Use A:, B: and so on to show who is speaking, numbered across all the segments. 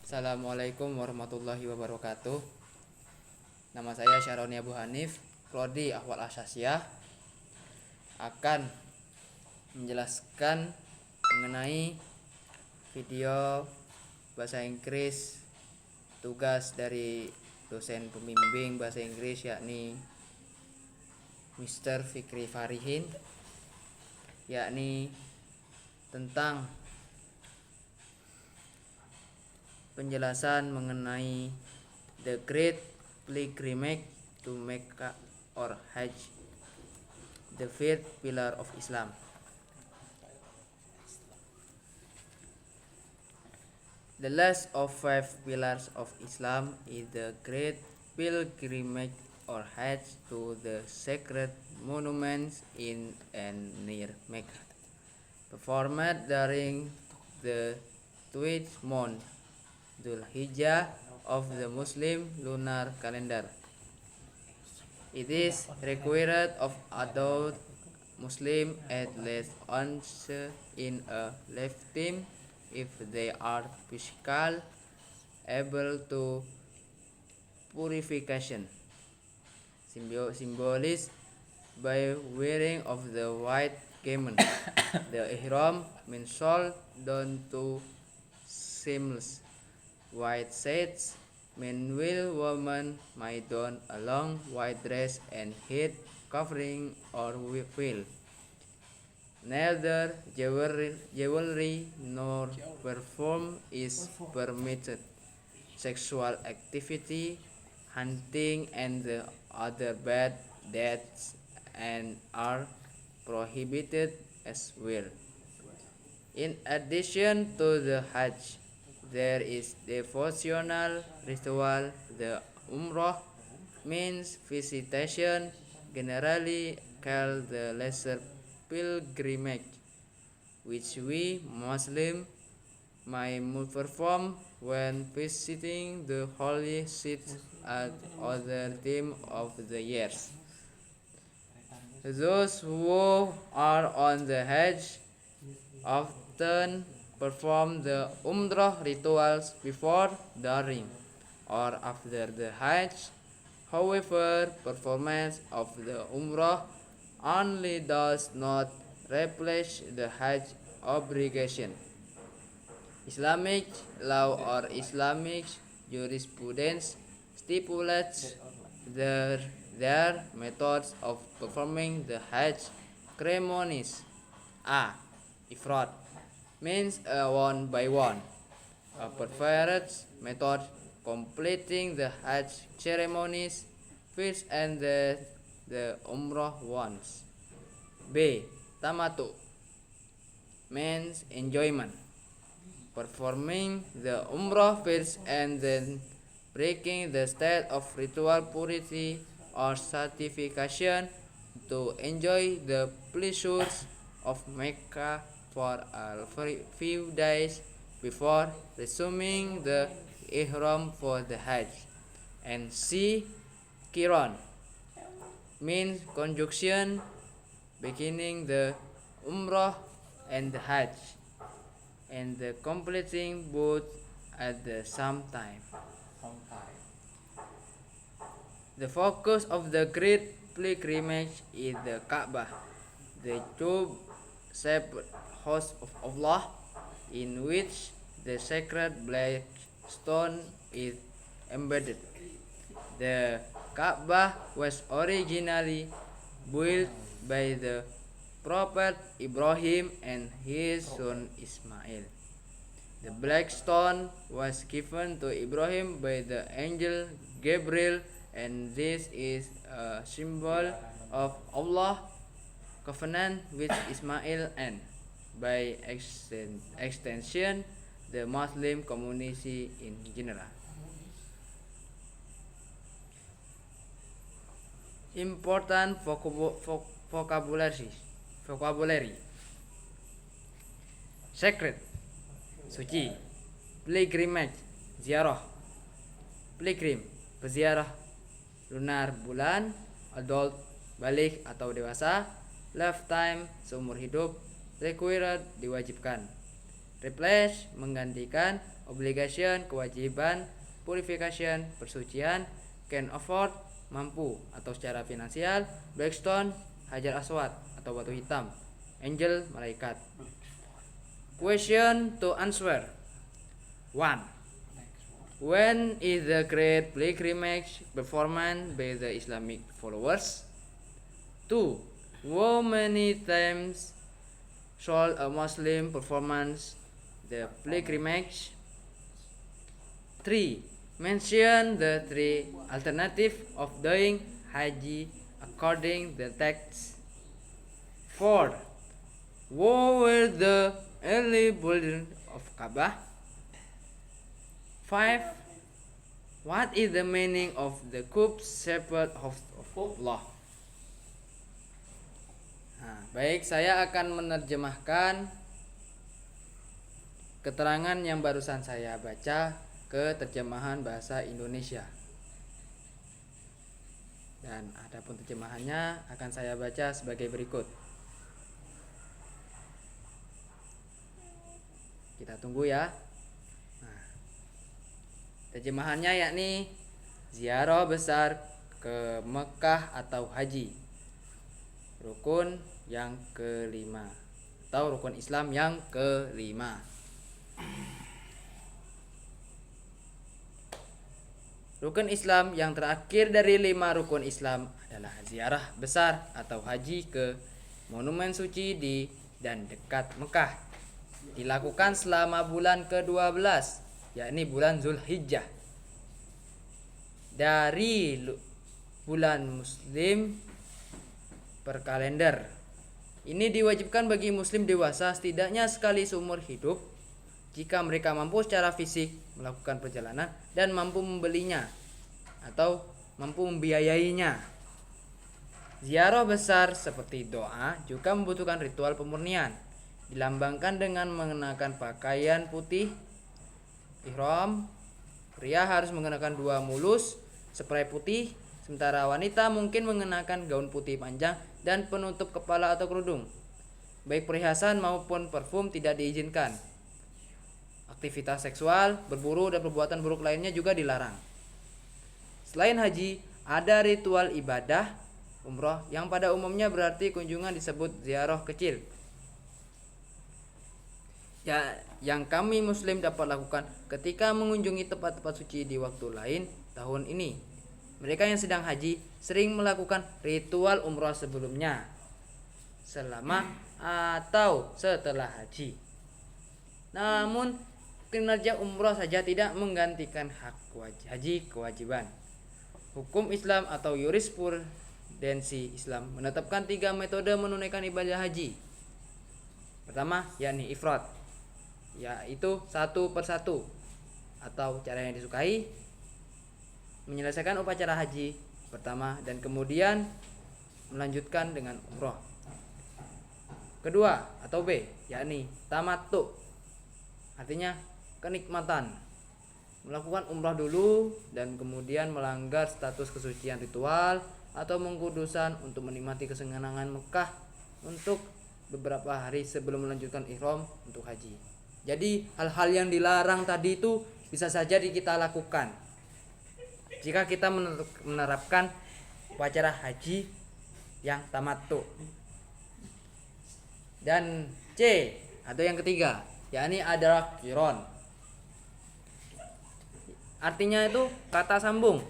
A: Assalamualaikum warahmatullahi wabarakatuh. Nama saya Syaroni Abu Hanif, Prodi Ahwal Asasiyah, akan menjelaskan mengenai video bahasa Inggris tugas dari dosen pembimbing bahasa Inggris, yakni Mr. Fikri Farihin, yakni tentang penjelasan mengenai the great pilgrimage to Mecca or Hajj, the fifth pillar of Islam. The last of five pillars of Islam is the great pilgrimage or Hajj to the sacred monuments in and near Mecca, performed during the 12th month Dhul Hijjah of the Muslim lunar calendar. It is required of adult Muslim at least once in a lifetime if they are physically able to purification, symbolized by wearing of the white garment. The ihram means sold down to seamless white shades. Meanwhile, women may don a long white dress and head covering or veil. Neither jewelry nor perfume is permitted. Sexual activity, hunting, and the other bad deeds and are prohibited as well. In addition to the Hajj, there is devotional ritual. The Umrah means visitation, generally called the lesser pilgrimage, which we Muslims may perform when visiting the holy sites at other times of the years. Those who are on the Hajj often perform the Umrah rituals before, during, or after the Hajj. However, performance of the Umrah only does not replace the Hajj obligation. Islamic law or Islamic jurisprudence stipulates their methods of performing the Hajj ceremonies. A. Ifrad means one by one, a preferred method completing the Hajj ceremonies first and the Umrah ones. B. Tamatu means enjoyment, performing the Umrah first and then breaking the state of ritual purity or certification to enjoy the pleasures of Mecca for a few days before resuming the ihram for the Hajj. And C. Qiran means conjunction beginning the Umrah and the Hajj and the completing both at the same time. The focus of the great pilgrimage is the Kaabah, the tube-shaped house of Allah, in which the sacred black stone is embedded. The Kaabah was originally built by the Prophet Ibrahim and his son Ismail. The black stone was given to Ibrahim by the angel Gabriel, and this is a symbol of Allah's covenant with Ismail and, by extension, the Muslim community in general. Important vocabulary: sacred, suci; pilgrimage, ziarah; pilgrim, peziarah; lunar, bulan; adult, balik atau dewasa; lifetime, seumur hidup; required, diwajibkan; replace, menggantikan; obligation, kewajiban, purification, persucian, can afford, mampu atau secara finansial, blackstone, hajar aswad atau batu hitam, angel, malaikat. Question to answer. 1. When is the great pilgrimage performed by the Islamic followers? 2. How many times shall a Muslim performance the pilgrimage? 3. Mention the three alternatives of doing Haji according the text. 4. What were the early builders of Kaabah? 5. What is the meaning of the cup-shaped host of Allah? Nah, baik, saya akan menerjemahkan keterangan yang barusan saya baca ke terjemahan bahasa Indonesia. Dan adapun terjemahannya akan saya baca sebagai berikut. Kita tunggu ya. Nah, terjemahannya yakni ziarah besar ke Mekah atau haji, rukun yang kelima atau rukun Islam yang kelima. Rukun Islam yang terakhir dari 5 rukun Islam adalah ziarah besar atau haji ke monumen suci di dan dekat Mekah. Dilakukan selama bulan ke-12, yakni bulan Zulhijjah. Dari bulan Muslim per kalender. Ini diwajibkan bagi muslim dewasa setidaknya sekali seumur hidup jika mereka mampu secara fisik melakukan perjalanan dan mampu membelinya atau mampu membiayainya. Ziarah besar seperti doa juga membutuhkan ritual pemurnian. Dilambangkan dengan mengenakan pakaian putih ihram. Pria harus mengenakan 2 mulus spray putih, sementara wanita mungkin mengenakan gaun putih panjang dan penutup kepala atau kerudung. Baik perhiasan maupun parfum tidak diizinkan. Aktivitas seksual, berburu dan perbuatan buruk lainnya juga dilarang. Selain haji, ada ritual ibadah umroh yang pada umumnya berarti kunjungan disebut ziarah kecil. Ya, yang kami muslim dapat lakukan ketika mengunjungi tempat-tempat suci di waktu lain tahun ini. Mereka yang sedang haji sering melakukan ritual umroh sebelumnya, selama atau setelah haji. Namun kinerja umroh saja tidak menggantikan hak haji kewajiban. Hukum Islam atau jurisprudensi Islam menetapkan 3 metode menunaikan ibadah haji. Pertama, yakni ifrad, yaitu 1/1 atau cara yang disukai, menyelesaikan upacara haji pertama dan kemudian melanjutkan dengan umroh. Kedua atau B, yakni tamattu, artinya kenikmatan, melakukan umrah dulu dan kemudian melanggar status kesucian ritual atau mengkudusan untuk menikmati kesenangan Mekah untuk beberapa hari sebelum melanjutkan ihram untuk haji. Jadi hal-hal yang dilarang tadi itu bisa saja kita lakukan jika kita menerapkan upacara haji yang tamattu. Dan C atau yang ketiga, yakni adalah qiron. Artinya itu kata sambung,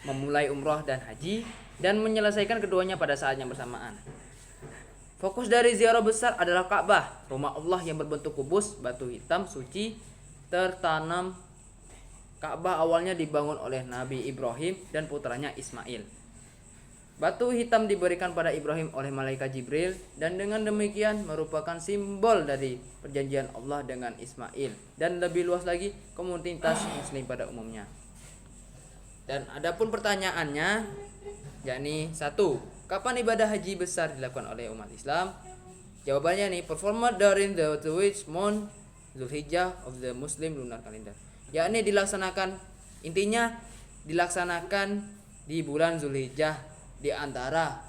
A: memulai umroh dan haji dan menyelesaikan keduanya pada saat yang bersamaan. Fokus dari ziarah besar adalah Ka'bah, rumah Allah yang berbentuk kubus, batu hitam suci tertanam. Ka'bah awalnya dibangun oleh Nabi Ibrahim dan putranya Ismail. Batu hitam diberikan pada Ibrahim oleh malaikat Jibril dan dengan demikian merupakan simbol dari perjanjian Allah dengan Ismail dan lebih luas lagi komunitas muslim pada umumnya. Dan adapun pertanyaannya, yakni 1. Kapan ibadah haji besar dilakukan oleh umat Islam? Jawabannya nih, performed during the 2 month Zulhijjah of the Muslim lunar calendar. Yakni intinya dilaksanakan di bulan Zulhijjah di antara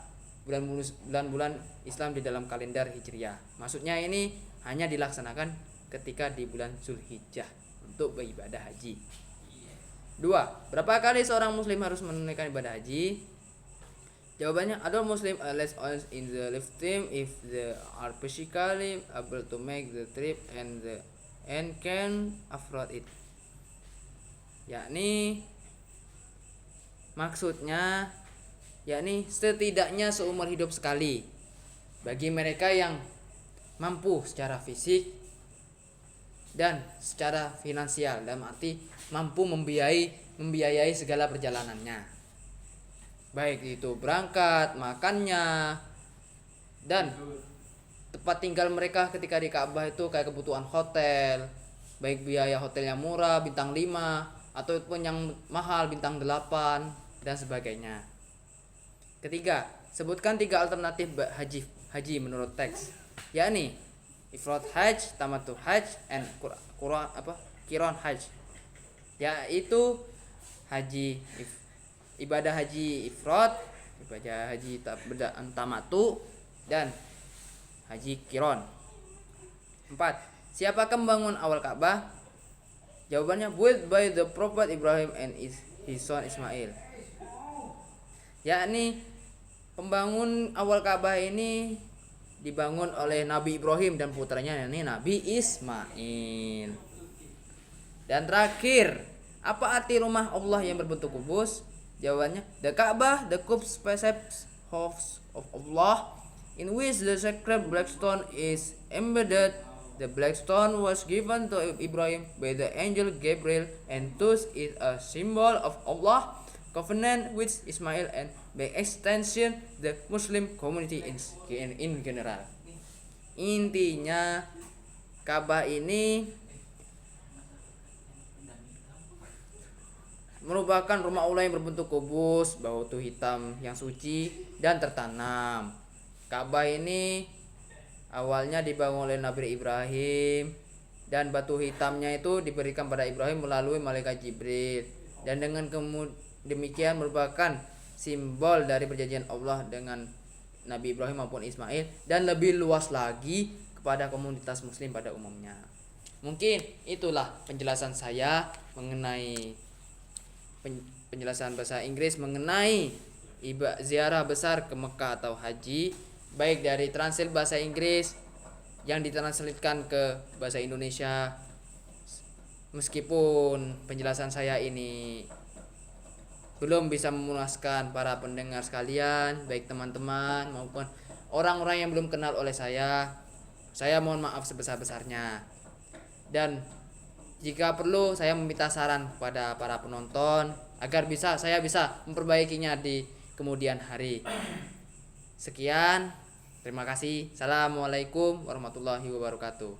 A: bulan-bulan Islam di dalam kalender Hijriah. Maksudnya ini hanya dilaksanakan ketika di bulan Zulhijjah untuk beribadah haji. 2. Berapa kali seorang muslim harus menunaikan ibadah haji? Jawabannya, adult muslim are less honest in the lifetime if they are physically able to make the trip and can afford it. Maksudnya setidaknya seumur hidup sekali bagi mereka yang mampu secara fisik dan secara finansial, dalam arti mampu membiayai segala perjalanannya, baik itu berangkat, makannya, dan tempat tinggal mereka ketika di Ka'bah itu kayak kebutuhan hotel, baik biaya hotelnya murah bintang 5 ataupun yang mahal bintang 8 dan sebagainya. Ketiga, sebutkan 3 alternatif haji menurut teks, yakni ifrad hajj, tamattu hajj, and qiran hajj, yaitu ibadah haji ifrad, ibadah haji tamattu, dan haji qiran. 4. Siapakah pembangun awal Ka'bah? Jawabannya, built by the Prophet Ibrahim and his son Ismail. Yakni pembangun awal Ka'bah ini dibangun oleh Nabi Ibrahim dan putranya, yakni Nabi Ismail. Dan terakhir, apa arti rumah Allah yang berbentuk kubus? Jawabannya, the Ka'bah, the cubes precepts house of Allah, in which the sacred black stone is embedded. The black stone was given to Ibrahim by the angel Gabriel, and thus is a symbol of Allah covenant with Ismail and by extension the Muslim community in general. Intinya, Ka'bah ini merupakan rumah Allah yang berbentuk kubus, batu hitam yang suci dan tertanam. Ka'bah ini awalnya dibangun oleh Nabi Ibrahim, dan batu hitamnya itu diberikan pada Ibrahim melalui malaikat Jibril, dan dengan demikian merupakan simbol dari perjanjian Allah dengan Nabi Ibrahim maupun Ismail, dan lebih luas lagi kepada komunitas muslim pada umumnya. Mungkin itulah penjelasan saya mengenai penjelasan bahasa Inggris mengenai ziarah besar ke Mekah atau haji, baik dari translate bahasa Inggris yang ditranslatekan ke bahasa Indonesia. Meskipun penjelasan saya ini belum bisa memuaskan para pendengar sekalian, baik teman-teman maupun orang-orang yang belum kenal oleh saya mohon maaf sebesar-besarnya. Dan jika perlu, saya meminta saran kepada para penonton agar saya bisa memperbaikinya di kemudian hari. Sekian, terima kasih. Assalamualaikum warahmatullahi wabarakatuh.